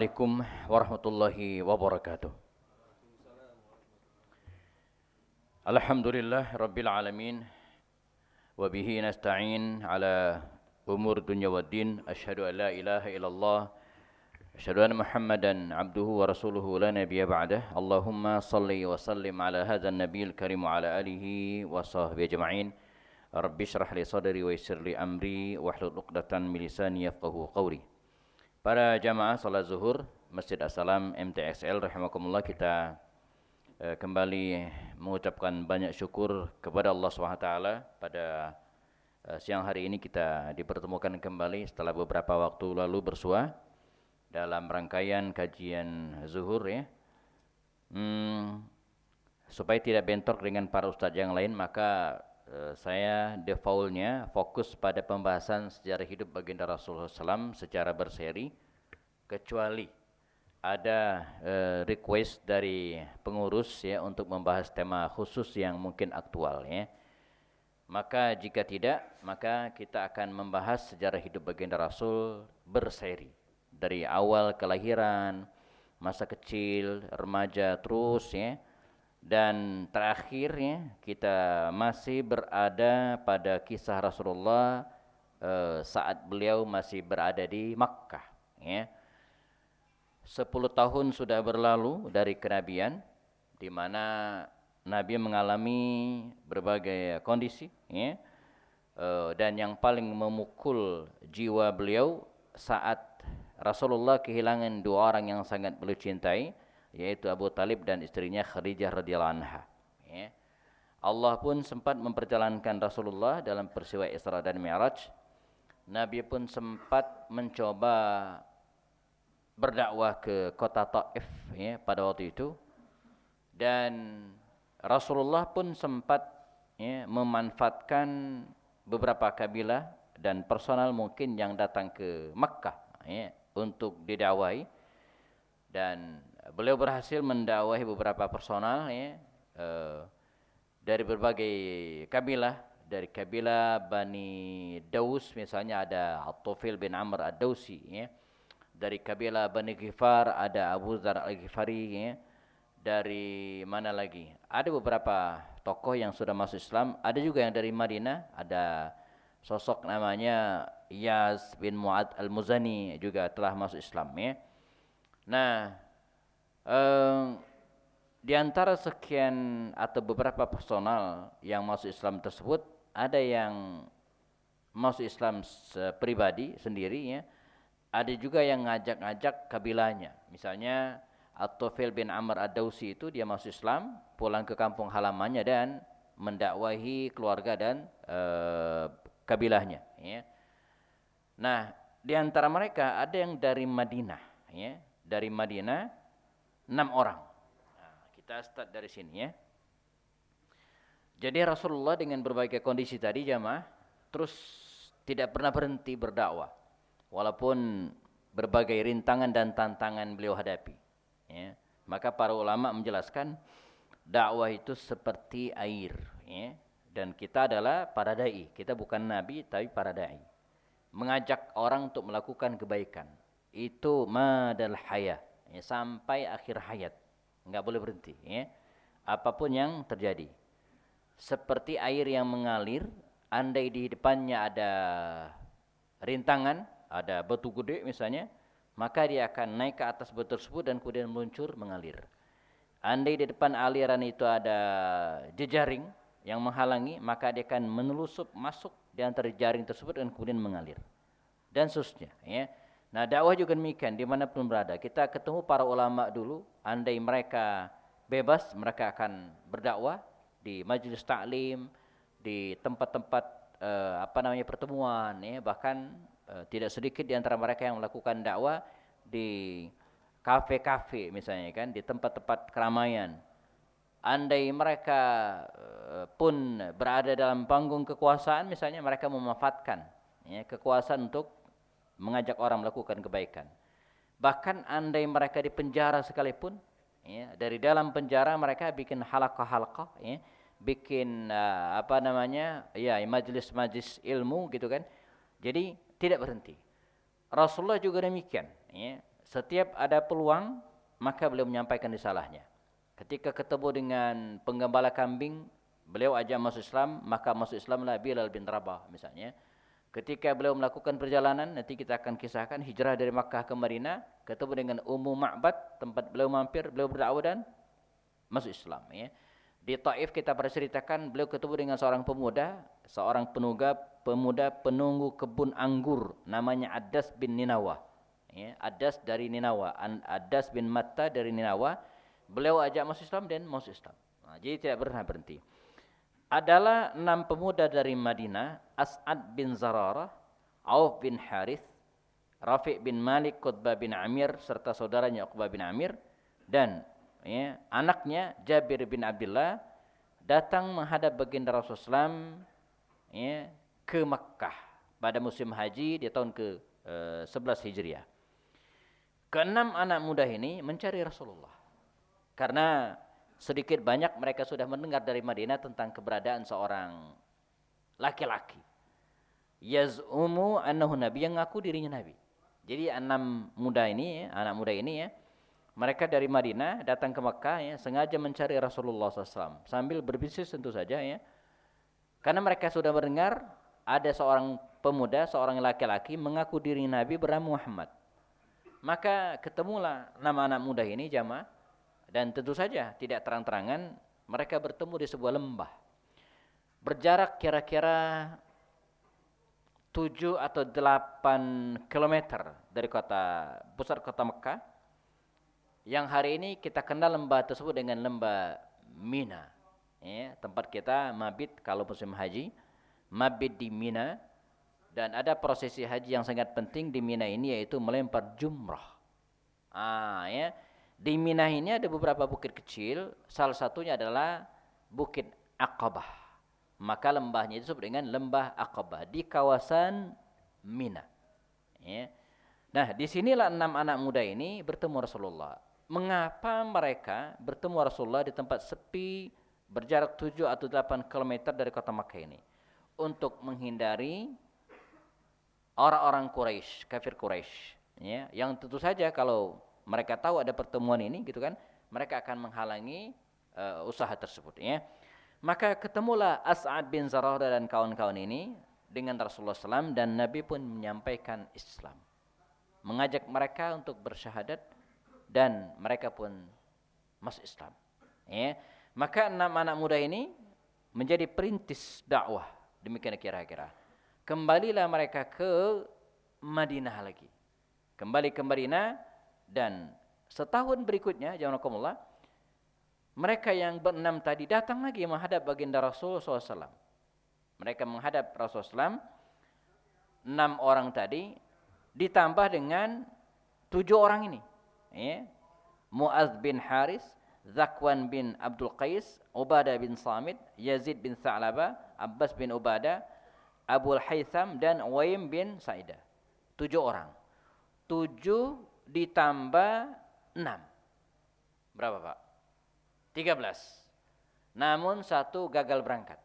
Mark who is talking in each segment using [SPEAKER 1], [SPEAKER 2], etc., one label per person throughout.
[SPEAKER 1] Assalamualaikum warahmatullahi wabarakatuh. Alhamdulillah rabbil alamin wa bihi nasta'in ala umur dunya waddin. Asyhadu an la ilaha illallah asyhadu anna Muhammadan abduhu wa rasuluhu la nabiyya ba'dah. Allahumma salli wa sallim ala hadzal nabiyil karim wa ala alihi wa sahbihi ajma'in. Rabbi shrah li sadri wa yassir li amri wahlul 'uqdatam min lisani yafqahu qawli. Para jamaah salat zuhur Masjid As-Salam MTXL rahimakumullah, kita kembali mengucapkan banyak syukur kepada Allah SWT. Pada siang hari ini kita dipertemukan kembali setelah beberapa waktu lalu bersua dalam rangkaian kajian zuhur ya. Supaya tidak bentrok dengan para ustadz yang lain, maka saya defaultnya fokus pada pembahasan sejarah hidup baginda Rasulullah SAW secara berseri, kecuali ada request dari pengurus ya untuk membahas tema khusus yang mungkin aktual ya. Maka jika tidak, maka kita akan membahas sejarah hidup baginda Rasul berseri dari awal kelahiran, masa kecil, remaja, terus ya. Dan terakhirnya kita masih berada pada kisah Rasulullah saat beliau masih berada di Makkah ya. 10 tahun sudah berlalu dari kenabian, di mana Nabi mengalami berbagai kondisi ya. Dan yang paling memukul jiwa beliau saat Rasulullah kehilangan dua orang yang sangat beliau cintai, yaitu Abu Talib dan istrinya Khadijah radhiyallahu anha ya. Allah pun sempat memperjalankan Rasulullah dalam peristiwa Isra dan Mi'raj. Nabi pun sempat mencoba berdakwah ke kota Taif ya pada waktu itu, dan Rasulullah pun sempat ya memanfaatkan beberapa kabilah dan personal mungkin yang datang ke Makkah ya untuk didakwahi, dan beliau berhasil mendakwahi beberapa personal ya, dari berbagai kabilah. Dari kabilah Bani Daus misalnya ada At-Tufail bin Amr Ad-Dausi ya. Dari kabilah Bani Ghifar ada Abu Dzar Al-Ghifari ya. Dari mana lagi? Ada beberapa tokoh yang sudah masuk Islam. Ada juga yang dari Madinah, ada sosok namanya Iyas bin Mu'ad Al-Muzani juga telah masuk Islam ya. Nah, di antara sekian atau beberapa personal yang masuk Islam tersebut, ada yang masuk Islam pribadi sendiri ya. Ada juga yang ngajak-ngajak kabilahnya. Misalnya At-Tufail bin Amr Ad-Dausi itu dia masuk Islam, pulang ke kampung halamannya dan mendakwahi keluarga dan kabilahnya ya. Nah, di antara mereka ada yang dari Madinah ya. Dari Madinah 6 orang. Nah, kita start dari sini ya. Jadi Rasulullah dengan berbagai kondisi tadi jamaah terus tidak pernah berhenti berdakwah, walaupun berbagai rintangan dan tantangan beliau hadapi ya. Maka para ulama menjelaskan dakwah itu seperti air ya. Dan kita adalah para dai, kita bukan nabi tapi para dai, mengajak orang untuk melakukan kebaikan itu madal hayat ya, sampai akhir hayat, enggak boleh berhenti ya, apapun yang terjadi. Seperti air yang mengalir, andai di depannya ada rintangan, ada batu gede misalnya, maka dia akan naik ke atas batu tersebut dan kemudian meluncur mengalir. Andai di depan aliran itu ada jejaring yang menghalangi, maka dia akan menelusup masuk di antara jaring tersebut dan kemudian mengalir. Dan seterusnya ya. Nah, dakwah juga demikian dimanapun berada. Kita ketemu para ulama dulu, andai mereka bebas, mereka akan berdakwah di majelis taklim, di tempat-tempat pertemuan ya. Bahkan tidak sedikit di antara mereka yang melakukan dakwah di kafe-kafe misalnya kan, di tempat-tempat keramaian. Andai mereka pun berada dalam panggung kekuasaan misalnya, mereka memanfaatkan ya, kekuasaan untuk mengajak orang melakukan kebaikan. Bahkan andai mereka di penjara sekalipun ya, dari dalam penjara mereka bikin halaqah-halaqah ya, bikin majelis-majelis ilmu gitu kan. Jadi tidak berhenti. Rasulullah juga demikian ya. Setiap ada peluang, maka beliau menyampaikan risalahnya. Ketika ketemu dengan penggembala kambing, beliau ajak masuk Islam, maka masuk Islamlah Bilal bin Rabah misalnya. Ketika beliau melakukan perjalanan, nanti kita akan kisahkan hijrah dari Makkah ke Madinah, ketemu dengan Ummu Ma'bad, tempat beliau mampir, beliau berdakwah dan masuk Islam. Ya. Di Taif kita pernah ceritakan, beliau ketemu dengan seorang pemuda, seorang pemuda penunggu kebun anggur, namanya Adas bin Ninawah. Ya, Adas dari Ninawa, Adas bin Matta dari Ninawa. Beliau ajak masuk Islam dan masuk Islam. Nah, jadi tidak pernah berhenti. Adalah 6 pemuda dari Madinah, As'ad bin Zararah, Auf bin Harith, Rafi' bin Malik, Qutbah bin Amir, serta saudaranya Uqbah bin Amir, dan ya, anaknya Jabir bin Abdullah datang menghadap baginda Rasulullah SAW ya, ke Makkah pada musim haji di tahun ke-11 Hijriah. Keenam anak muda ini mencari Rasulullah. Karena sedikit banyak mereka sudah mendengar dari Madinah tentang keberadaan seorang laki-laki. Yaz'umu annahu nabi, yang ngaku dirinya nabi. Jadi anak muda ini ya, mereka dari Madinah datang ke Mekah ya, sengaja mencari Rasulullah SAW sambil berbisnis tentu saja ya. Karena mereka sudah mendengar ada seorang pemuda, seorang laki-laki mengaku diri nabi bernama Muhammad. Maka ketemulah nama anak muda ini jamaah, dan tentu saja tidak terang-terangan mereka bertemu di sebuah lembah. Berjarak kira-kira 7 atau 8 kilometer dari pusat kota Mekah. Yang hari ini kita kenal lembah tersebut dengan lembah Mina. Ya, tempat kita mabit kalau musim haji, mabit di Mina. Dan ada prosesi haji yang sangat penting di Mina ini, yaitu melempar jumrah. Ya. Di Mina ini ada beberapa bukit kecil, salah satunya adalah Bukit Aqabah. Maka lembahnya itu disebut dengan Lembah Aqabah di kawasan Mina. Ya. Nah, disinilah 6 anak muda ini bertemu Rasulullah. Mengapa mereka bertemu Rasulullah di tempat sepi berjarak 7 atau 8 km dari kota Makkah ini? Untuk menghindari orang-orang Quraisy, kafir Quraisy, ya, yang tentu saja kalau mereka tahu ada pertemuan ini gitu kan, mereka akan menghalangi usaha tersebut ya. Maka ketemulah As'ad bin Zararah dan kawan-kawan ini dengan Rasulullah SAW, dan Nabi pun menyampaikan Islam, mengajak mereka untuk bersyahadat, dan mereka pun masuk Islam ya. Maka 6 anak muda ini menjadi perintis dakwah, demikian kira-kira. Kembalilah mereka ke Madinah lagi. Kembali ke Madinah, dan setahun berikutnya, jazakumullah, mereka yang berenam tadi datang lagi menghadap baginda Rasul SAW. Mereka menghadap Rasulullah SAW, 6 orang tadi ditambah dengan 7 orang ini. Ya. Mu'adz bin Haris, Zakwan bin Abdul Qais, Ubadah bin Samit, Yazid bin Tha'labah, Abbas bin Ubadah, Abul Haytham, dan Uwaim bin Sa'idah. 7 orang. 7 ditambah 6. Berapa Pak? 13. Namun 1 gagal berangkat.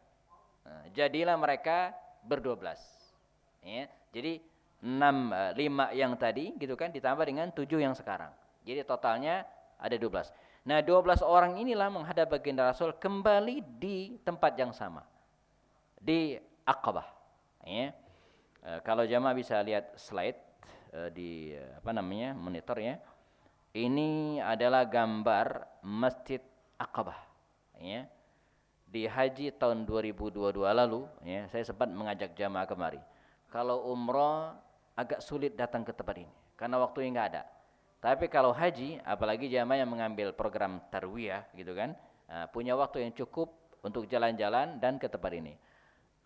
[SPEAKER 1] Nah, jadilah mereka ber-12. Ya, jadi 5 yang tadi gitu kan ditambah dengan 7 yang sekarang. Jadi totalnya ada 12. Nah, 12 orang inilah menghadap baginda Rasul kembali di tempat yang sama. Di Aqabah. Ya. Kalau jamaah bisa lihat slide di monitor ya. Ini adalah gambar Masjid Aqabah ya. Di haji tahun 2022 lalu ya, saya sempat mengajak jamaah kemari. Kalau umroh agak sulit datang ke tempat ini karena waktunya enggak ada. Tapi kalau haji, apalagi jamaah yang mengambil program tarwiyah gitu kan, punya waktu yang cukup untuk jalan-jalan dan ke tempat ini.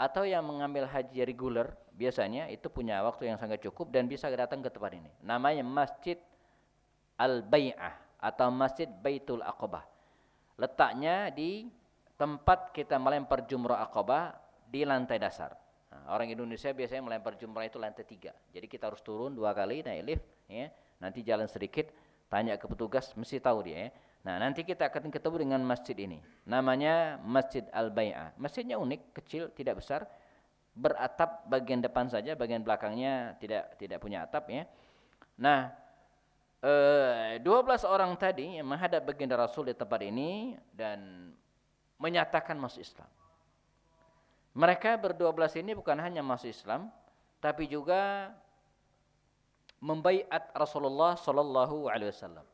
[SPEAKER 1] Atau yang mengambil haji reguler, biasanya itu punya waktu yang sangat cukup dan bisa datang ke tempat ini. Namanya Masjid Al-Bai'ah atau Masjid Baitul Aqabah. Letaknya di tempat kita melempar jumrah Aqabah di lantai dasar. Nah, orang Indonesia biasanya melempar jumrah itu lantai 3. Jadi kita harus turun 2 kali naik lift ya. Nanti jalan sedikit, tanya ke petugas, mesti tahu dia ya. Nah, nanti kita akan ketemu dengan masjid ini. Namanya Masjid Al-Bai'ah. Masjidnya unik, kecil, tidak besar. Beratap bagian depan saja, bagian belakangnya tidak punya atap ya. Nah, 12 orang tadi yang menghadap baginda Rasul di tempat ini dan menyatakan masuk Islam. Mereka ber-12 ini bukan hanya masuk Islam, tapi juga membaiat Rasulullah sallallahu alaihi wasallam.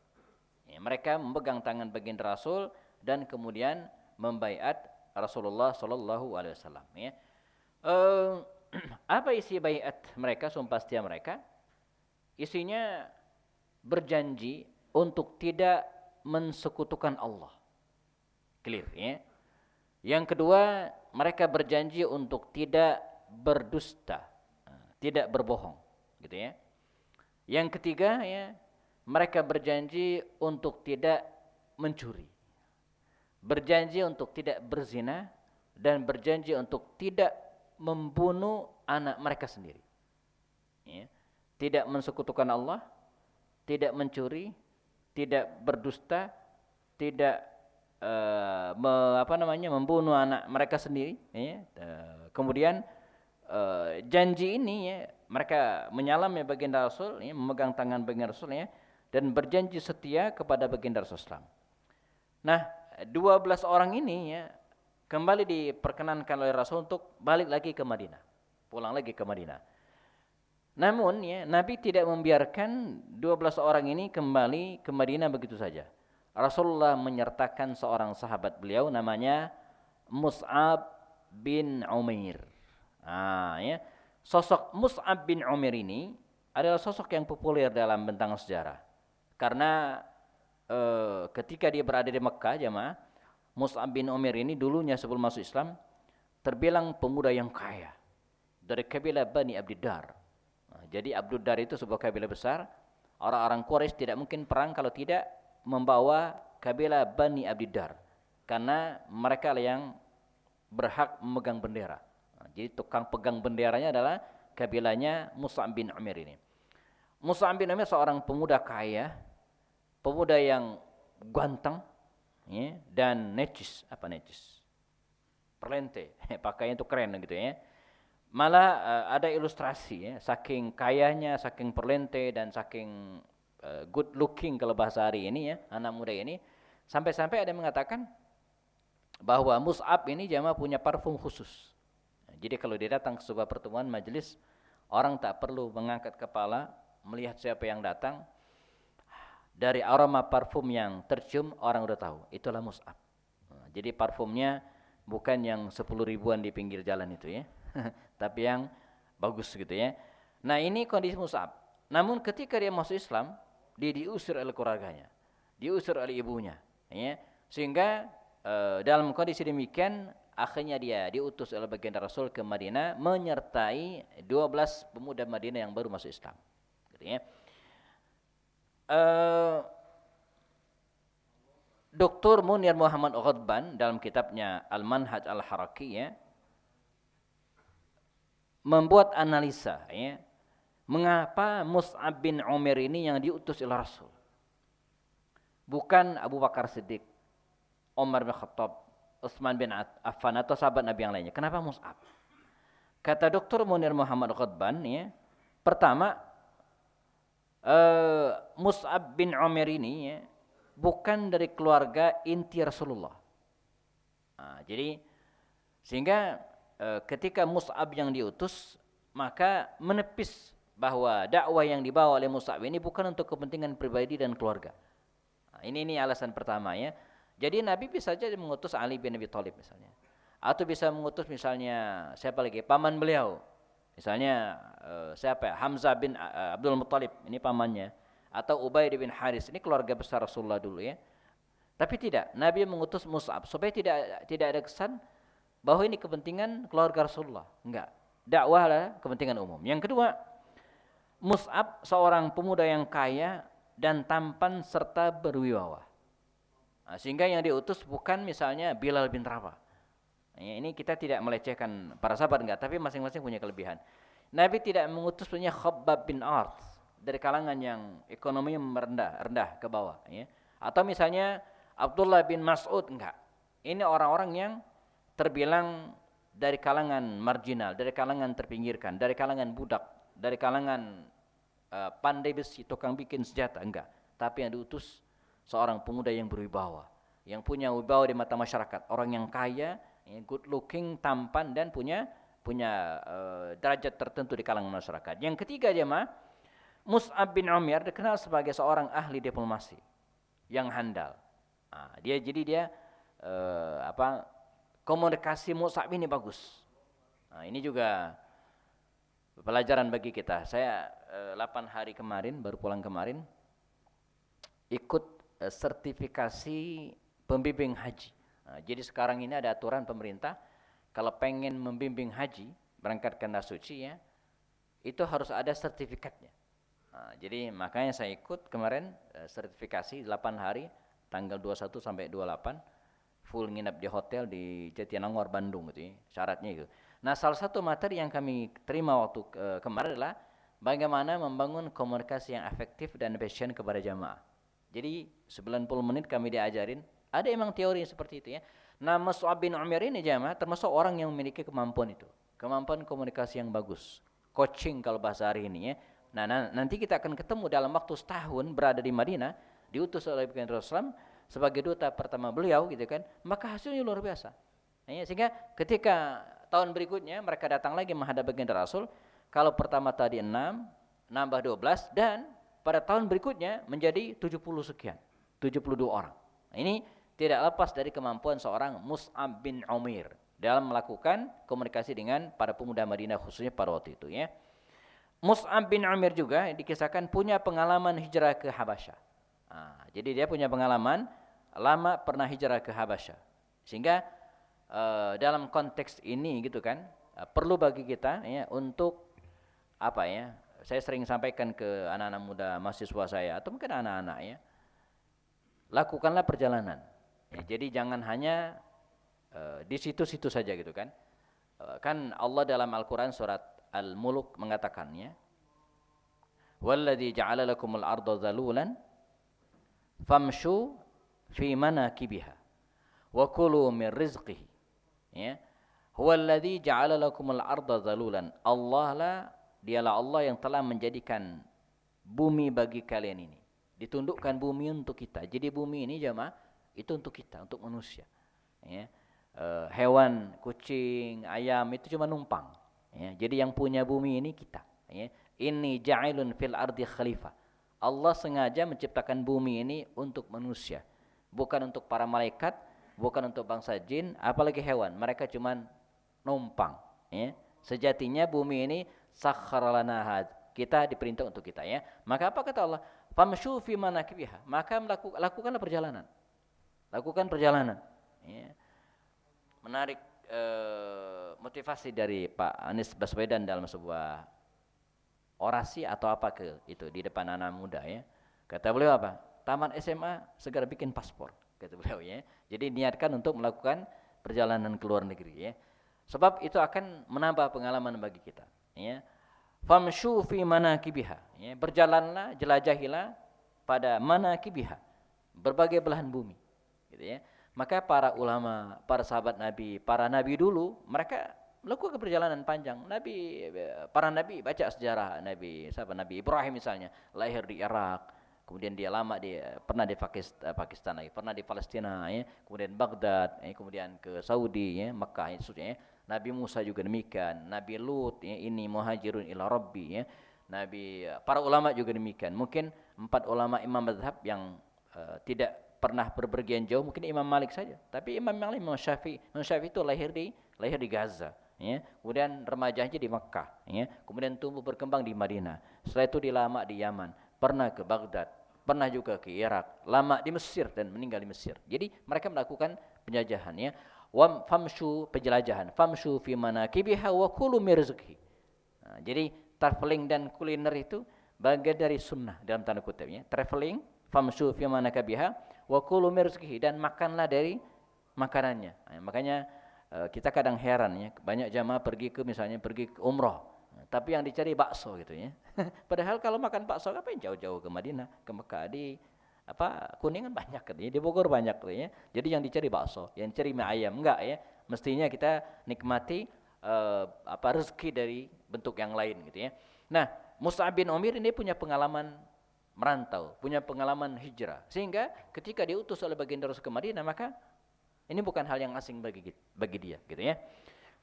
[SPEAKER 1] Ya, mereka memegang tangan baginda Rasul dan kemudian membaiat Rasulullah sallallahu alaihi wasallam, ya. Apa isi baiat mereka, sumpah setia mereka? Isinya berjanji untuk tidak mensekutukan Allah. Clear, ya. Yang kedua, mereka berjanji untuk tidak berdusta, tidak berbohong, gitu ya. Yang ketiga, ya, mereka berjanji untuk tidak mencuri, berjanji untuk tidak berzina, dan berjanji untuk tidak membunuh anak mereka sendiri. Ya. Tidak mensekutukan Allah, tidak mencuri, tidak berdusta, tidak membunuh anak mereka sendiri. Ya. Kemudian janji ini, ya, mereka menyalam ya baginda Rasul, ya, memegang tangan baginda Rasul, ya, dan berjanji setia kepada baginda Rasul. Nah, 12 orang ini, ya, kembali diperkenankan oleh Rasul untuk balik lagi ke Madinah, pulang lagi ke Madinah. Namun, ya, Nabi tidak membiarkan 12 orang ini kembali ke Madinah begitu saja. Rasulullah menyertakan seorang sahabat beliau namanya Mus'ab bin Umair. Ya. Sosok Mus'ab bin Umair ini adalah sosok yang populer dalam bentang sejarah. Karena ketika dia berada di Mekah, jemaah, Mus'ab bin Umair ini dulunya sebelum masuk Islam terbilang pemuda yang kaya dari kabilah Bani Abdiddar. Jadi Abdiddar itu sebuah kabilah besar. Orang-orang Quraisy tidak mungkin perang kalau tidak membawa kabilah Bani Abdiddar, karena mereka yang berhak memegang bendera. Jadi tukang pegang benderanya adalah kabilahnya Mus'ab bin Umair ini. Mus'ab bin Umair seorang pemuda kaya, pemuda yang ganteng, ya, dan necis. Apa necis? Perlente, pakainya itu keren gitu, ya. Malah ada ilustrasi, ya, saking kayanya, saking perlente dan saking good looking kalau bahasa hari ini, ya, anak muda ini, sampai-sampai ada yang mengatakan bahwa Mus'ab ini jamaah punya parfum khusus. Jadi kalau dia datang ke sebuah pertemuan majelis, orang tak perlu mengangkat kepala melihat siapa yang datang. Dari aroma parfum yang tercium, orang udah tahu itulah Mus'ab. Jadi parfumnya bukan yang 10 ribuan di pinggir jalan itu, ya. Tapi yang bagus gitu, ya. Nah, ini kondisi Mus'ab. Namun ketika dia masuk Islam, dia diusir oleh keluarganya, diusir oleh ibunya, ya. Sehingga dalam kondisi demikian akhirnya dia diutus oleh baginda Rasul ke Madinah menyertai 12 pemuda Madinah yang baru masuk Islam, gitu, ya. Dr. Munir Muhammad Ghadban dalam kitabnya Al-Manhaj Al-Haraki, ya, membuat analisa, ya, mengapa Mus'ab bin Umair ini yang diutus oleh Rasul, bukan Abu Bakar Siddiq, Umar bin Khattab, Utsman bin Affan atau sahabat Nabi yang lainnya. Kenapa Mus'ab? Kata Dr. Munir Muhammad Ghadban, ya, pertama, Mus'ab bin Umair ini, ya, bukan dari keluarga inti Rasulullah. Jadi sehingga ketika Mus'ab yang diutus, maka menepis bahwa dakwah yang dibawa oleh Mus'ab ini bukan untuk kepentingan pribadi dan keluarga. Ini alasan pertama, ya. Jadi Nabi bisa saja mengutus Ali bin Abi Thalib misalnya, atau bisa mengutus misalnya siapa lagi, paman beliau. Misalnya siapa ya? Hamzah bin Abdul Muttalib, ini pamannya. Atau Ubaid bin Haris, ini keluarga besar Rasulullah dulu, ya. Tapi tidak, Nabi mengutus Mus'ab supaya tidak ada kesan bahwa ini kepentingan keluarga Rasulullah. Enggak. Dakwah adalah kepentingan umum. Yang kedua, Mus'ab seorang pemuda yang kaya dan tampan serta berwibawa. Sehingga yang diutus bukan misalnya Bilal bin Rabah. Ini kita tidak melecehkan para sahabat, enggak, tapi masing-masing punya kelebihan. Nabi tidak mengutus punya Khabbab bin Arth dari kalangan yang ekonominya rendah ke bawah, ya. Atau misalnya Abdullah bin Mas'ud, enggak. Ini orang-orang yang terbilang dari kalangan marginal, dari kalangan terpinggirkan, dari kalangan budak, dari kalangan pandai besi, tukang bikin senjata, enggak. Tapi yang diutus seorang pemuda yang berwibawa, yang punya wibawa di mata masyarakat, orang yang kaya, good looking, tampan dan punya derajat tertentu di kalangan masyarakat. Yang ketiga jemaah, Mus'ab bin Umair dikenal sebagai seorang ahli diplomasi yang handal. Jadi dia komunikasi Mus'ab ini bagus. Ini juga pelajaran bagi kita. Saya 8 hari kemarin, baru pulang kemarin, ikut sertifikasi pembimbing haji. Jadi sekarang ini ada aturan pemerintah, kalau pengen membimbing haji, berangkat ke tanah suci ya, itu harus ada sertifikatnya. Jadi makanya saya ikut kemarin sertifikasi 8 hari, tanggal 21 sampai 28, full nginap di hotel di Jatinangor, Bandung gitu ya, syaratnya itu. Nah, salah satu materi yang kami terima waktu kemarin adalah bagaimana membangun komunikasi yang efektif dan passion kepada jamaah. Jadi 90 menit kami diajarin, ada emang teori seperti itu ya. Nah, Mus'ab bin Umair ini jamaah termasuk orang yang memiliki kemampuan itu. Kemampuan komunikasi yang bagus. Coaching kalau bahasa hari ini ya. Nah, nanti kita akan ketemu dalam waktu setahun berada di Madinah, diutus oleh Rasulullah sebagai duta pertama beliau gitu kan, maka hasilnya luar biasa. Sehingga ketika tahun berikutnya mereka datang lagi menghadap baginda Rasul, kalau pertama tadi 6, nambah 12 dan pada tahun berikutnya menjadi 70 sekian, 72 orang. Ini tidak lepas dari kemampuan seorang Mus'ab bin Umair dalam melakukan komunikasi dengan para pemuda Madinah khususnya pada waktu itu ya. Mus'ab bin Umair juga dikisahkan punya pengalaman hijrah ke Habasyah. Jadi dia punya pengalaman lama pernah hijrah ke Habasyah. Sehingga dalam konteks ini gitu kan, perlu bagi kita ya untuk saya sering sampaikan ke anak-anak muda mahasiswa saya atau mungkin anak-anak ya, lakukanlah perjalanan. Jadi jangan hanya di situ-situ saja gitu kan. Kan Allah dalam Al-Quran surat Al-Mulk mengatakannya, "Walladzi ja'ala lakumul arda dhalulan famshu fi manakibiha wa kulu min rizqihi." Ya. Huwallazi ja'ala lakumul arda dhalulan. Dialah Allah yang telah menjadikan bumi bagi kalian ini. Ditundukkan bumi untuk kita. Jadi bumi ini jemaah itu untuk kita, untuk manusia. Ya. Hewan, kucing, ayam itu cuma numpang. Ya. Jadi yang punya bumi ini kita. Ya. Inni ja'ilun fil ardi khalifah. Allah sengaja menciptakan bumi ini untuk manusia, bukan untuk para malaikat, bukan untuk bangsa jin, apalagi hewan. Mereka cuma numpang. Ya. Sejatinya bumi ini sakhkhara lana had. Kita diperintah untuk kita ya. Maka apa kata Allah? Famshu fi manakibiha. Maka lakukanlah perjalanan. Lakukan perjalanan. Ya. Menarik motivasi dari Pak Anies Baswedan dalam sebuah orasi atau apa itu di depan anak muda ya. Kata beliau apa? Tamat SMA segera bikin paspor, kata beliau ya. Jadi niatkan untuk melakukan perjalanan ke luar negeri ya. Sebab itu akan menambah pengalaman bagi kita ya. Famshu fi manakibiha ya. Berjalanlah, jelajahilah pada manakibiha, berbagai belahan bumi gitu ya. Maka para ulama, para sahabat Nabi, para nabi dulu mereka melakukan perjalanan panjang. Para nabi baca sejarah Nabi Ibrahim misalnya, lahir di Irak, kemudian dia pernah di Pakistan, pernah di Palestina ya, kemudian Baghdad, kemudian ke Saudi ya, Mekah ya. Nabi Musa juga demikian, Nabi Lut ya, ini muhajirun ila rabbi ya. Para ulama juga demikian. Mungkin 4 ulama imam mazhab yang tidak pernah berpergian jauh mungkin Imam Malik saja, tapi Imam Syafi'i itu lahir di Gaza ya. Kemudian remajanya di Mekah ya. Kemudian tumbuh berkembang di Madinah. Setelah itu dilama di Yaman, pernah ke Baghdad, pernah juga ke Irak, lama di Mesir dan meninggal di Mesir. Jadi mereka melakukan penjajahan ya. Penjelajahan. Famshu fi manakibiha wa kulu min rizqihi. Jadi traveling dan kuliner itu bagian dari sunnah dalam tanda kutip ya. Traveling, famshu fi manakibiha wa kulu min rizqihi, dan makanlah dari makanannya. Makanya kita kadang heran ya, banyak jamaah pergi ke umroh, tapi yang dicari bakso gitu ya. Padahal kalau makan bakso ngapain jauh-jauh ke Madinah, ke Mekah, di Kuningan banyak katanya, di Bogor banyak katanya. Jadi yang dicari bakso, yang dicari mie ayam, enggak ya. Mestinya kita nikmati rezeki dari bentuk yang lain gitu ya. Nah, Mus'ab bin Umair ini punya pengalaman merantau, punya pengalaman hijrah. Sehingga ketika diutus oleh baginda Rasul ke Madinah, maka ini bukan hal yang asing bagi dia, gitu ya.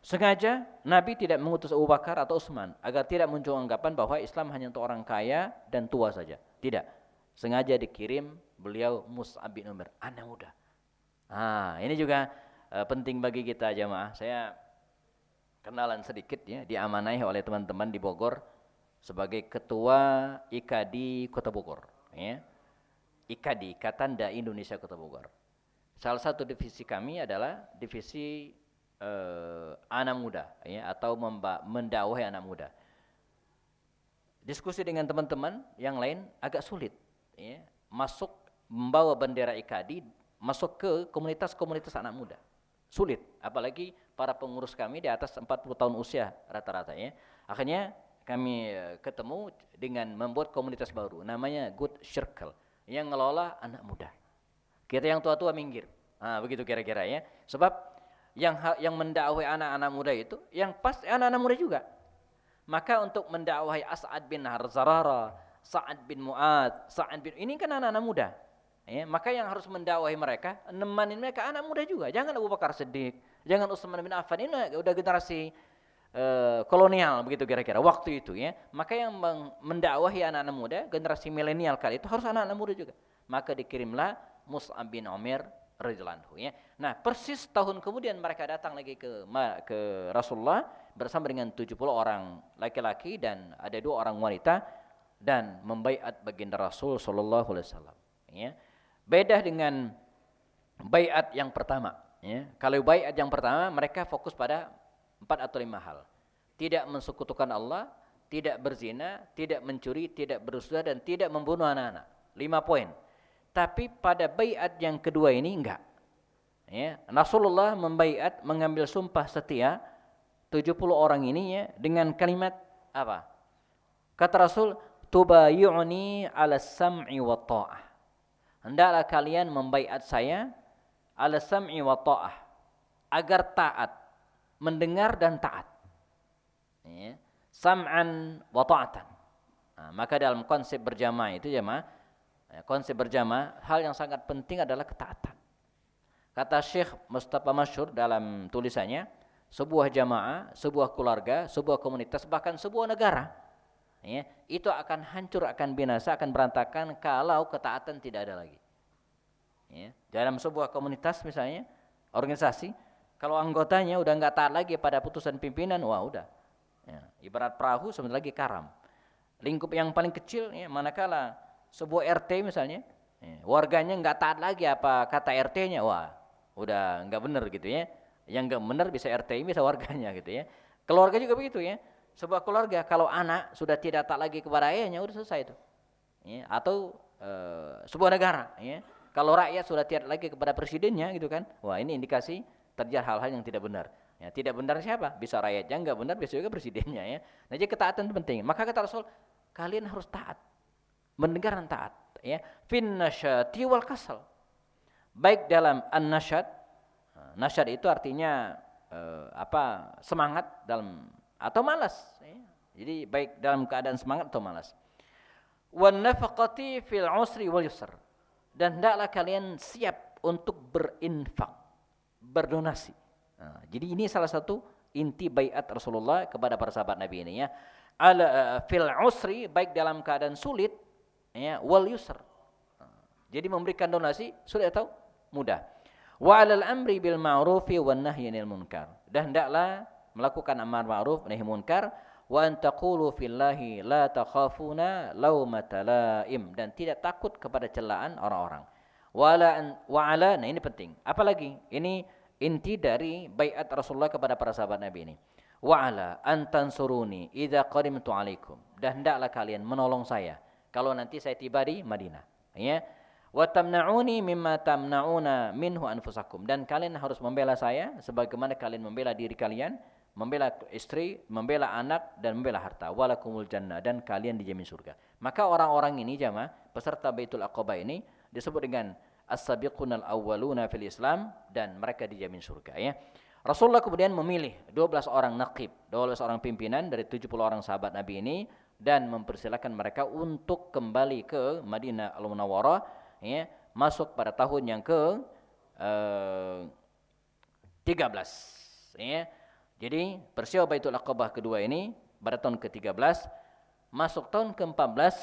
[SPEAKER 1] Sengaja Nabi tidak mengutus Abu Bakar atau Utsman agar tidak muncul anggapan bahwa Islam hanya untuk orang kaya dan tua saja. Tidak. Sengaja dikirim beliau Mus'ab bin Umair, anak muda. Ini juga penting bagi kita jamaah. Saya kenalan sedikit ya, diamanai oleh teman-teman di Bogor sebagai ketua IKADI Kota Bogor, ya. IKADI, Ikatan Dai Indonesia Kota Bogor. Salah satu divisi kami adalah divisi anak muda, ya, atau mendakwahi anak muda. Diskusi dengan teman-teman yang lain agak sulit, ya, masuk membawa bendera IKADI masuk ke komunitas-komunitas anak muda. Sulit, apalagi para pengurus kami di atas 40 tahun usia rata-rata, ya. Akhirnya kami ketemu dengan membuat komunitas baru namanya Good Circle yang ngelola anak muda. Kita yang tua-tua minggir. Begitu kira-kira, ya. Sebab yang mendakwahi anak-anak muda itu yang pas anak-anak muda juga. Maka untuk mendakwahi As'ad bin Zararah, Sa'ad bin Mu'ad, ini kan anak-anak muda. Ya, maka yang harus mendakwahi mereka, nemanin mereka anak muda juga. Jangan Abu Bakar Siddiq, jangan Utsman bin Affan, ini udah generasi kolonial begitu kira-kira waktu itu, ya. Maka yang mendakwahi anak-anak muda, generasi milenial kali itu harus anak-anak muda juga. Maka dikirimlah Mus'ab bin Umair radhiyallahu anhu, ya. Nah, persis tahun kemudian mereka datang lagi ke Rasulullah bersama dengan 70 orang laki-laki dan ada 2 orang wanita dan membaiat baginda Rasul sallallahu alaihi wasallam, ya. Beda dengan baiat yang pertama, ya. Kalau baiat yang pertama mereka fokus pada 4 atau 5 hal. Tidak mensekutukan Allah, tidak berzina, tidak mencuri, tidak berdusta dan tidak membunuh anak-anak. 5 poin. Tapi pada baiat yang kedua ini enggak. Ya, Rasulullah membaiat mengambil sumpah setia 70 orang ini, ya, dengan kalimat apa? Kata Rasul, tubayyi'uni 'ala sam'i wa tha'ah. Hendaklah kalian membaiat saya 'ala sam'i wa tha'ah, agar taat, mendengar dan taat. Ya, sam'an wa ta'atan. Maka dalam konsep berjamaah itu, jamaah, konsep berjamaah, hal yang sangat penting adalah ketaatan. Kata Syekh Mustafa Masyhur dalam tulisannya, sebuah jamaah, sebuah keluarga, sebuah komunitas, bahkan sebuah negara, ya, itu akan hancur, akan binasa, akan berantakan kalau ketaatan tidak ada lagi. Ya, dalam sebuah komunitas misalnya, organisasi, kalau anggotanya udah nggak taat lagi pada putusan pimpinan, wah udah. Ya, ibarat perahu sebentar lagi karam. Lingkup yang paling kecil, ya, manakala sebuah RT misalnya, ya, warganya nggak taat lagi apa kata RT-nya, wah udah nggak benar gitu, ya. Yang nggak benar bisa RT, bisa warganya gitu, ya. Keluarga juga begitu, ya. Sebuah keluarga kalau anak sudah tidak taat lagi kepada ayahnya, udah selesai itu. Ya, atau sebuah negara, ya. Kalau rakyat sudah tidak lagi kepada presidennya gitu kan, wah ini indikasi terjadi hal-hal yang tidak benar. Ya, tidak benar siapa? Bisa rakyatnya, nggak benar bisa juga presidennya, ya. Nah, jadi ketaatan itu penting. Maka kata Rasul, kalian harus taat, mendengar dan taat, ya. Fin nasyati wal kasal. Baik dalam an-nasyad, nasyad itu artinya semangat dalam atau malas, ya. Jadi baik dalam keadaan semangat atau malas. Wan nafaqati fil usri wal yusr. Dan hendaklah kalian siap untuk berinfak, berdonasi. Jadi ini salah satu inti baiat Rasulullah kepada para sahabat Nabi ini, ya. Fil usri, baik dalam keadaan sulit, ya, wal yusr. Jadi memberikan donasi sulit atau mudah. Wa 'alal amri bil ma'rufi wan nahyi 'anil munkar. Dan hendaklah melakukan amar ma'ruf nahi munkar, wa an taqulu fillahi la takhafuna laumata laim, dan tidak takut kepada celaan orang-orang. Wa ala, nah ini penting. Apalagi ini inti dari baiat Rasulullah kepada para sahabat Nabi ini. Wa ala an tansuruni idza qadimtu alaikum. Dan hendaklah kalian menolong saya kalau nanti saya tiba di Madinah, ya. Wa tamna'uni mimma tamna'una minhu anfusakum, dan kalian harus membela saya sebagaimana kalian membela diri kalian, membela istri, membela anak dan membela harta. Walakumul jannah, dan kalian dijamin surga. Maka orang-orang ini jamaah peserta Baitul Aqabah ini disebut dengan as-sabiqunal awwaluna fil Islam, dan mereka dijamin surga, ya. Rasulullah kemudian memilih 12 orang naqib, 12 orang pimpinan dari 70 orang sahabat Nabi ini dan mempersilakan mereka untuk kembali ke Madinah Al-Munawwarah, ya, masuk pada tahun yang ke 13, ya. Jadi peristiwa Baitul Aqabah kedua ini pada tahun ke-13, masuk tahun ke-14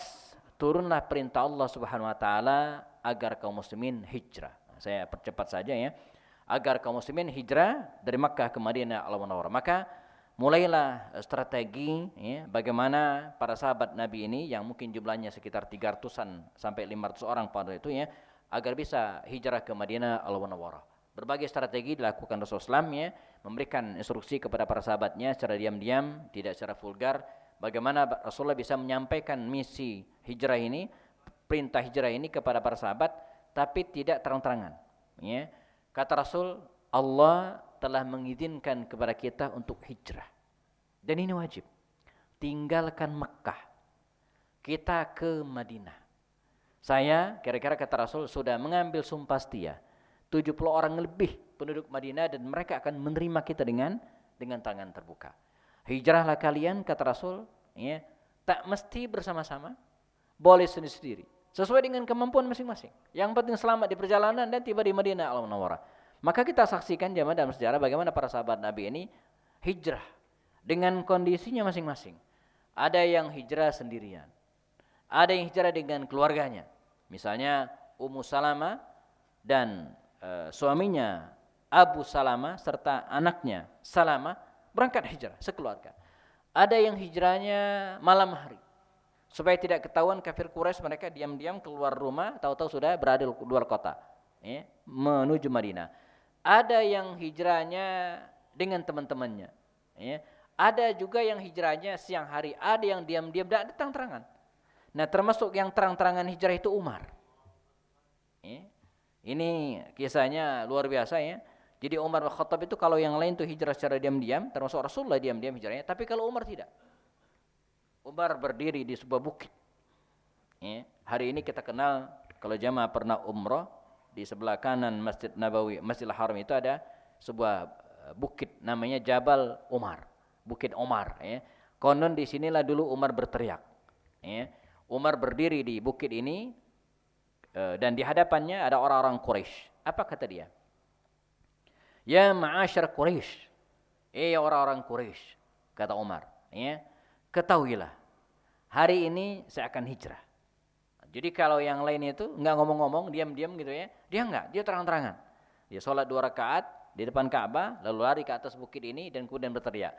[SPEAKER 1] turunlah perintah Allah Subhanahu wa taala agar kaum muslimin hijrah. Saya percepat saja ya. Agar kaum muslimin hijrah dari Makkah ke Madinah Al-Munawwarah. Maka mulailah strategi, ya, bagaimana para sahabat Nabi ini yang mungkin jumlahnya sekitar 300-an sampai 500 orang pada itu, ya, agar bisa hijrah ke Madinah Al-Munawwarah. Berbagai strategi dilakukan Rasulullah SAW, ya, memberikan instruksi kepada para sahabatnya secara diam-diam, tidak secara vulgar, bagaimana Rasulullah bisa menyampaikan misi hijrah ini, perintah hijrah ini kepada para sahabat, tapi tidak terang-terangan, ya. Kata Rasul, Allah telah mengizinkan kepada kita untuk hijrah. Dan ini wajib. Tinggalkan Mekah. Kita ke Madinah. Saya, kira-kira kata Rasul, sudah mengambil sumpah setia. 70 orang lebih penduduk Madinah dan mereka akan menerima kita dengan tangan terbuka. Hijrahlah kalian, kata Rasul, ya, tak mesti bersama-sama, boleh sendiri-sendiri, sesuai dengan kemampuan masing-masing. Yang penting selamat di perjalanan dan tiba di Madinah Al-Munawwarah. Maka kita saksikan jemaah dalam sejarah bagaimana para sahabat Nabi ini hijrah dengan kondisinya masing-masing. Ada yang hijrah sendirian, ada yang hijrah dengan keluarganya. Misalnya Ummu Salamah dan suaminya Abu Salamah serta anaknya Salamah berangkat hijrah sekeluarga. Ada yang hijrahnya malam hari, supaya tidak ketahuan kafir Quraisy, mereka diam-diam keluar rumah, tahu-tahu sudah berada di luar kota, ya, menuju Madinah. Ada yang hijrahnya dengan teman-temannya, ya. Ada juga yang hijrahnya siang hari, ada yang diam-diam dan terang-terangan. Nah, termasuk yang terang-terangan hijrah itu Umar, ya. Ini kisahnya luar biasa, ya. Jadi Umar bin Khattab itu kalau yang lain itu hijrah secara diam-diam, termasuk Rasulullah diam-diam hijrahnya, tapi kalau Umar tidak. Umar berdiri di sebuah bukit, ya. Hari ini kita kenal, kalau jamaah pernah umrah, di sebelah kanan Masjid Nabawi, Masjidil Haram itu ada sebuah bukit namanya Jabal Umar, Bukit Umar, ya. Konon di sinilah dulu Umar berteriak, ya. Umar berdiri di bukit ini dan di hadapannya ada orang-orang Quraisy. Apa kata dia? Ya ma'asyar Quraisy, orang-orang Quraisy, kata Umar, ya, ketahuilah, hari ini saya akan hijrah. Jadi kalau yang lain itu enggak ngomong-ngomong, diam-diam gitu, ya, dia enggak, dia terang-terangan. Dia sholat 2 rakaat di depan Ka'bah, lalu lari ke atas bukit ini dan kemudian berteriak,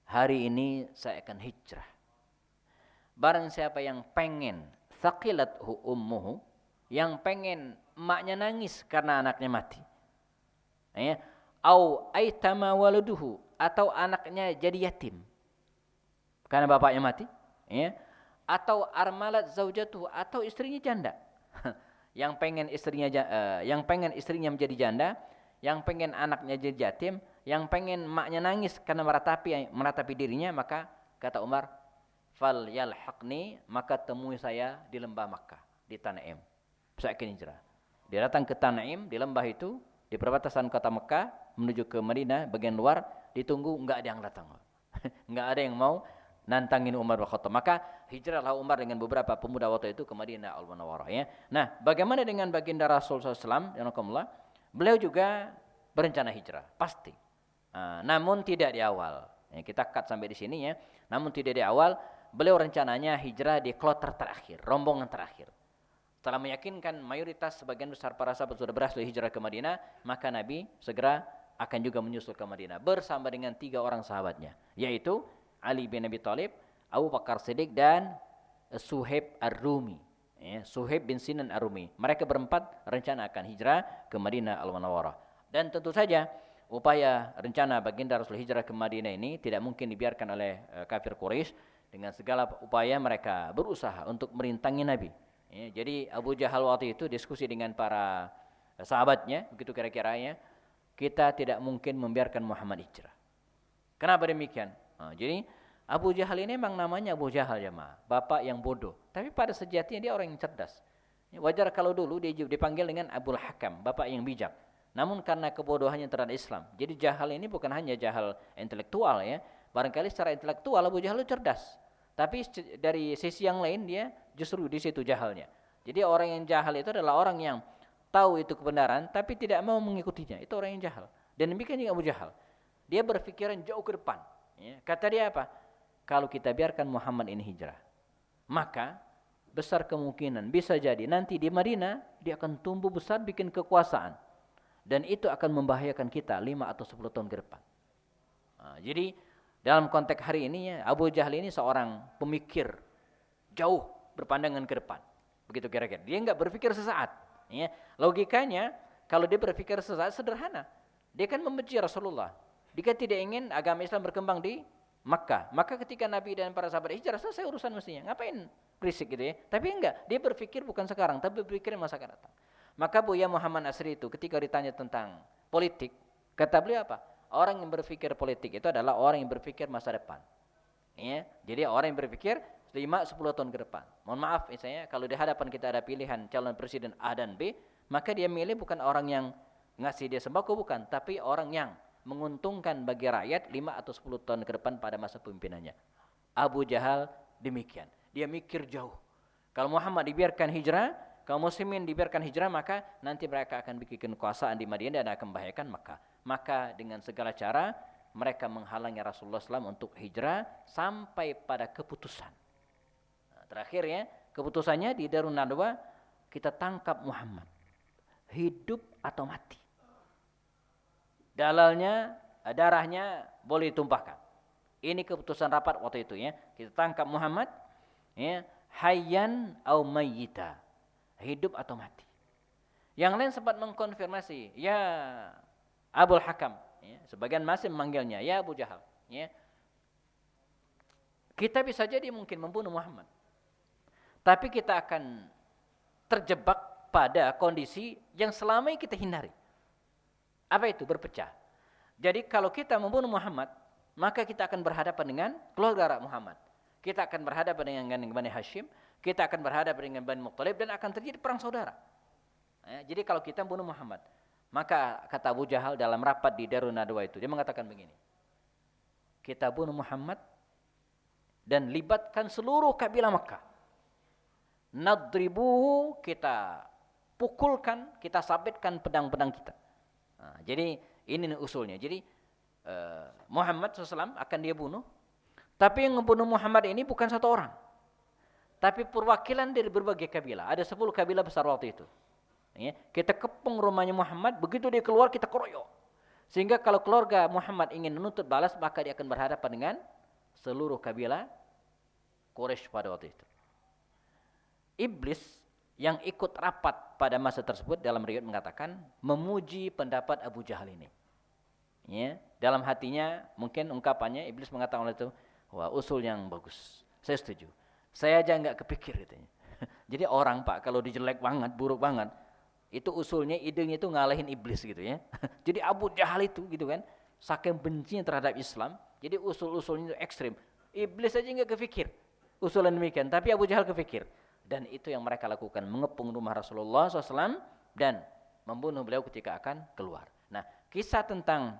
[SPEAKER 1] hari ini saya akan hijrah. Barang siapa yang pengen thaqilathu ummuhu, yang pengen emaknya nangis karena anaknya mati, ya, au aitama waladuhu, atau anaknya jadi yatim karena bapaknya mati, ya, atau armalat zaujatuhu, atau istrinya janda. yang pengen istrinya menjadi janda, yang pengen anaknya jadi yatim, yang pengen emaknya nangis karena meratapi dirinya, maka kata Umar, fal yalhaqni, maka temui saya di lembah Makkah, di Tanaim. Saya akan hijrah. Dia datang ke Tanaim, di lembah itu, di perbatasan kota Mekah menuju ke Madinah bagian luar, ditunggu, enggak ada yang datang. Enggak ada yang mau nantangin Umar bin Khattab. Maka hijrahlah Umar dengan beberapa pemuda waktu itu ke Madinah Al-Munawwarah, ya. Nah, bagaimana dengan baginda Rasul SAW, beliau juga berencana hijrah, pasti. Namun tidak di awal. Ya, kita cut sampai di sini, ya. Namun tidak di awal, beliau rencananya hijrah di kloter terakhir, rombongan terakhir. Setelah meyakinkan mayoritas sebagian besar para sahabat sudah berhasil hijrah ke Madinah, maka Nabi segera akan juga menyusul ke Madinah bersama dengan 3 orang sahabatnya, yaitu Ali bin Abi Thalib, Abu Bakar Siddiq, dan Suhaib Ar-Rumi, ya, Suhaib bin Sinan Ar-Rumi. Mereka berempat rencana akan hijrah ke Madinah Al-Munawwarah. Dan tentu saja upaya rencana baginda Rasul hijrah ke Madinah ini tidak mungkin dibiarkan oleh kafir Quraisy. Dengan segala upaya mereka berusaha untuk merintangi Nabi. Ya, jadi Abu Jahal waktu itu diskusi dengan para sahabatnya, begitu kira-kira, ya, kita tidak mungkin membiarkan Muhammad hijrah. Kenapa demikian? Jadi Abu Jahal ini memang namanya Abu Jahal, jemaah, bapak yang bodoh. Tapi pada sejatinya dia orang yang cerdas. Wajar kalau dulu dia dipanggil dengan Abul Hakam, bapak yang bijak. Namun karena kebodohannya terhadap Islam, jadi Jahal ini bukan hanya Jahal intelektual, ya. Barangkali secara intelektual Abu Jahal itu cerdas. Tapi dari sisi yang lain dia justru di situ jahalnya. Jadi orang yang jahal itu adalah orang yang tahu itu kebenaran tapi tidak mau mengikutinya. Itu orang yang jahal. Dan demikian juga Abu Jahal. Dia berpikiran jauh ke depan. Ya. Kata dia apa? Kalau kita biarkan Muhammad ini hijrah, maka besar kemungkinan bisa jadi nanti di Madinah dia akan tumbuh besar bikin kekuasaan. Dan itu akan membahayakan kita 5 atau 10 tahun ke depan. Nah, jadi dalam konteks hari ini ya, Abu Jahal ini seorang pemikir jauh berpandangan ke depan. Begitu kira-kira. Dia enggak berpikir sesaat. Ya. Logikanya kalau dia berpikir sesaat sederhana. Dia kan membenci Rasulullah. Dia tidak ingin agama Islam berkembang di Makkah. Maka ketika Nabi dan para sahabat hijrah selesai urusan mestinya. Ngapain berisik gitu ya. Tapi enggak. Dia berpikir bukan sekarang. Tapi berpikir masa akan datang. Maka Buya Muhammad Asri itu ketika ditanya tentang politik. Kata beliau apa? Orang yang berpikir politik itu adalah orang yang berpikir masa depan. Ya, jadi orang yang berpikir 5-10 tahun ke depan. Mohon maaf misalnya kalau di hadapan kita ada pilihan calon presiden A dan B, maka dia milih bukan orang yang ngasih dia sembako bukan, tapi orang yang menguntungkan bagi rakyat 5 atau 10 tahun ke depan pada masa pemimpinannya. Abu Jahal demikian. Dia mikir jauh. Kalau Muhammad dibiarkan hijrah, kalau muslimin dibiarkan hijrah, maka nanti mereka akan bikin kekuasaan di Madinah dan akan membahayakan Makkah. Maka dengan segala cara mereka menghalangi Rasulullah SAW untuk hijrah sampai pada keputusan. Nah, terakhir ya, keputusannya di Darun Nadwa, kita tangkap Muhammad. Hidup atau mati. Dalalnya, darahnya boleh ditumpahkan. Ini keputusan rapat waktu itu ya. Kita tangkap Muhammad, ya, hayyan au mayyita. Hidup atau mati. Yang lain sempat mengkonfirmasi, ya Abul Hakam, ya, sebagian masih memanggilnya, ya Abu Jahal. Ya. Kita bisa jadi mungkin membunuh Muhammad. Tapi kita akan terjebak pada kondisi yang selama ini kita hindari. Apa itu? Berpecah. Jadi kalau kita membunuh Muhammad, maka kita akan berhadapan dengan keluarga Muhammad. Kita akan berhadapan dengan Bani Hashim, kita akan berhadapan dengan Bani Muttalib dan akan terjadi perang saudara. Ya, jadi kalau kita membunuh Muhammad, maka kata Abu Jahal dalam rapat di Darun Nadwa itu, dia mengatakan begini. Kita bunuh Muhammad dan libatkan seluruh kabilah Makkah. Nadribuhu, kita pukulkan, kita sabitkan pedang-pedang kita. Nah, jadi ini usulnya. Jadi Muhammad SAW akan dia bunuh. Tapi yang membunuh Muhammad ini bukan satu orang. Tapi perwakilan dari berbagai kabilah. Ada 10 kabilah besar waktu itu. Ya, kita kepung rumahnya Muhammad, begitu dia keluar kita keroyok. Sehingga kalau keluarga Muhammad ingin menuntut balas, maka dia akan berhadapan dengan seluruh kabilah Quraisy pada waktu itu. Iblis yang ikut rapat pada masa tersebut dalam riwayat mengatakan memuji pendapat Abu Jahal ini. Ya, dalam hatinya mungkin ungkapannya Iblis mengatakan oleh itu, wah usul yang bagus, saya setuju. Saya aja nggak kepikir gitu. Jadi orang Pak kalau dijelek banget, buruk banget, itu usulnya, idenya itu ngalahin iblis gitu ya. Jadi Abu Jahal itu gitu kan, saking bencinya terhadap Islam, jadi usul-usulnya itu ekstrim. Iblis aja nggak kepikir usulan demikian, tapi Abu Jahal kepikir. Dan itu yang mereka lakukan, mengepung rumah Rasulullah SAW dan membunuh beliau ketika akan keluar. Nah, kisah tentang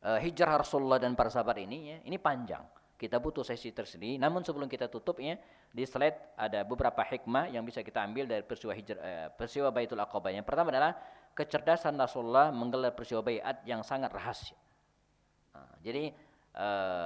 [SPEAKER 1] hijrah Rasulullah dan para sahabat ini ya, ini panjang. Kita butuh sesi tersendiri. Namun sebelum kita tutup ya, di slide ada beberapa hikmah yang bisa kita ambil dari peristiwa Baitul Aqabah. Yang pertama adalah kecerdasan Rasulullah menggelar peristiwa baiat yang sangat rahasia. Nah, jadi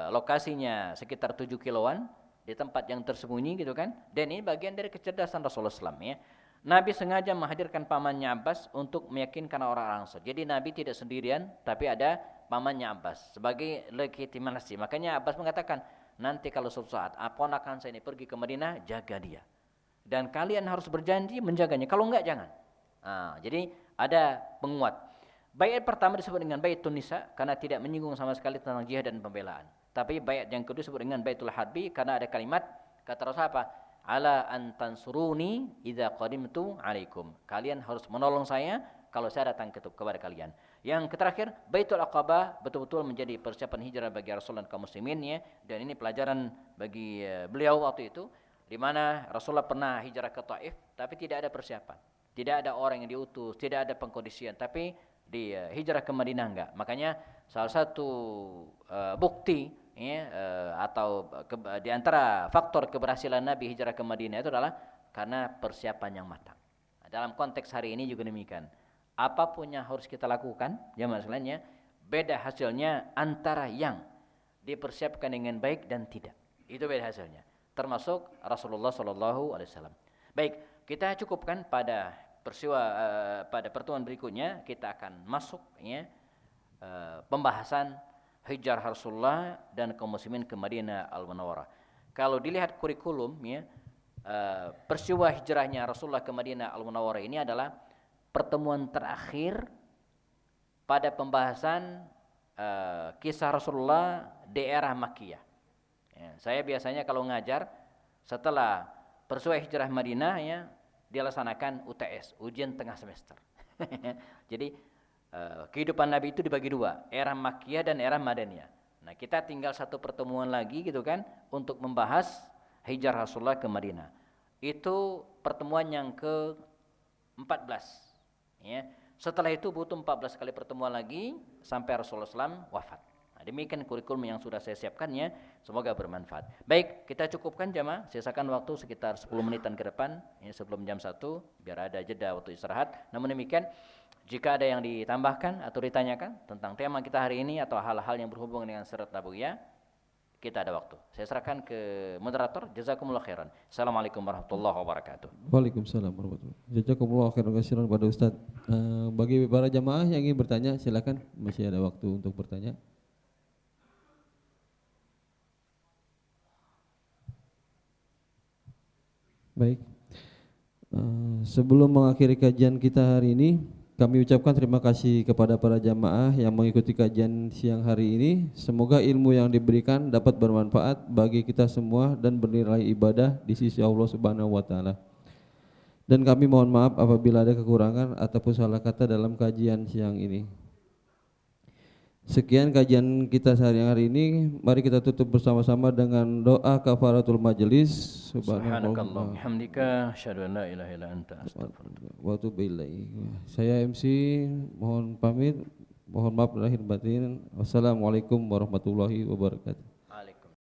[SPEAKER 1] lokasinya sekitar 7 kiloan di tempat yang tersembunyi gitu kan. Dan ini bagian dari kecerdasan Rasulullah SAW ya. Nabi sengaja menghadirkan pamannya Abbas untuk meyakinkan orang-orang Ansar. Jadi Nabi tidak sendirian, tapi ada pamannya Abbas sebagai legitimasi. Makanya Abbas mengatakan, nanti kalau suatu saat ponakan saya ini pergi ke Madinah, jaga dia. Dan kalian harus berjanji menjaganya. Kalau enggak, jangan. Nah, jadi ada penguat. Baiat pertama disebut dengan Baitun Nisa karena tidak menyinggung sama sekali tentang jihad dan pembelaan. Tapi baiat yang kedua disebut dengan Baitul Harbi karena ada kalimat kata Rasul apa? Ala antansuruni idza qadimtu alaikum. Kalian harus menolong saya kalau saya datang kepada kalian. Yang terakhir, Baitul Aqabah betul-betul menjadi persiapan hijrah bagi Rasul dan kaum muslimin ya. Dan ini pelajaran bagi beliau waktu itu, di mana Rasulullah pernah hijrah ke Taif, tapi tidak ada persiapan. Tidak ada orang yang diutus, tidak ada pengkondisian, tapi di hijrah ke Madinah enggak. Makanya salah satu bukti ya, di antara faktor keberhasilan Nabi hijrah ke Madinah itu adalah karena persiapan yang matang. Dalam konteks hari ini juga demikian. Apapun yang harus kita lakukan, jamaah sekalian, beda hasilnya antara yang dipersiapkan dengan baik dan tidak. Itu beda hasilnya. Termasuk Rasulullah Shallallahu Alaihi Wasallam. Baik, kita cukupkan pada pada pertemuan berikutnya kita akan masuk pembahasan hijrah Rasulullah dan kaum muslimin ke Madinah Al-Munawwarah. Kalau dilihat kurikulum peristiwa hijrahnya Rasulullah ke Madinah Al-Munawwarah ini adalah pertemuan terakhir pada pembahasan kisah Rasulullah di era Makkiyah. Ya, saya biasanya kalau ngajar setelah peristiwa hijrah Madinah dilaksanakan UTS, ujian tengah semester. Jadi kehidupan Nabi itu dibagi dua, era Makkiyah dan era Madaniyah. Nah, kita tinggal satu pertemuan lagi gitu kan untuk membahas hijrah Rasulullah ke Madinah. Itu pertemuan yang ke-14 ya. Setelah itu butuh 14 kali pertemuan lagi sampai Rasulullah SAW wafat. Nah, demikian kurikulum yang sudah saya siapkan ya. Semoga bermanfaat. Baik, kita cukupkan jamaah. Sisakan waktu sekitar 10 menitan ke depan ya, sebelum jam 1 biar ada jeda waktu istirahat. Namun demikian, jika ada yang ditambahkan atau ditanyakan tentang tema kita hari ini atau hal-hal yang berhubungan dengan Sirat Nabawiyah, kita ada waktu. Saya serahkan ke moderator. Jazakumullah khairan. Assalamualaikum warahmatullahi wabarakatuh.
[SPEAKER 2] Waalaikumsalam warahmatullahi wabarakatuh. Jazakumullah khairan katsiran kepada Ustaz. Bagi para jamaah yang ingin bertanya, silakan, masih ada waktu untuk bertanya. Baik. Sebelum mengakhiri kajian kita hari ini, kami ucapkan terima kasih kepada para jamaah yang mengikuti kajian siang hari ini. Semoga ilmu yang diberikan dapat bermanfaat bagi kita semua dan bernilai ibadah di sisi Allah Subhanahu wa taala. Dan kami mohon maaf apabila ada kekurangan ataupun salah kata dalam kajian siang ini. Sekian kajian kita sehari hari ini. Mari kita tutup bersama-sama dengan doa kafaratul majelis.
[SPEAKER 1] Subhanakallah bihamdika asyhadu an la ilaha illa anta astaghfiruka
[SPEAKER 2] wa atubu ilaik. Saya MC mohon pamit, mohon maaf lahir batin. Wassalamualaikum warahmatullahi wabarakatuh.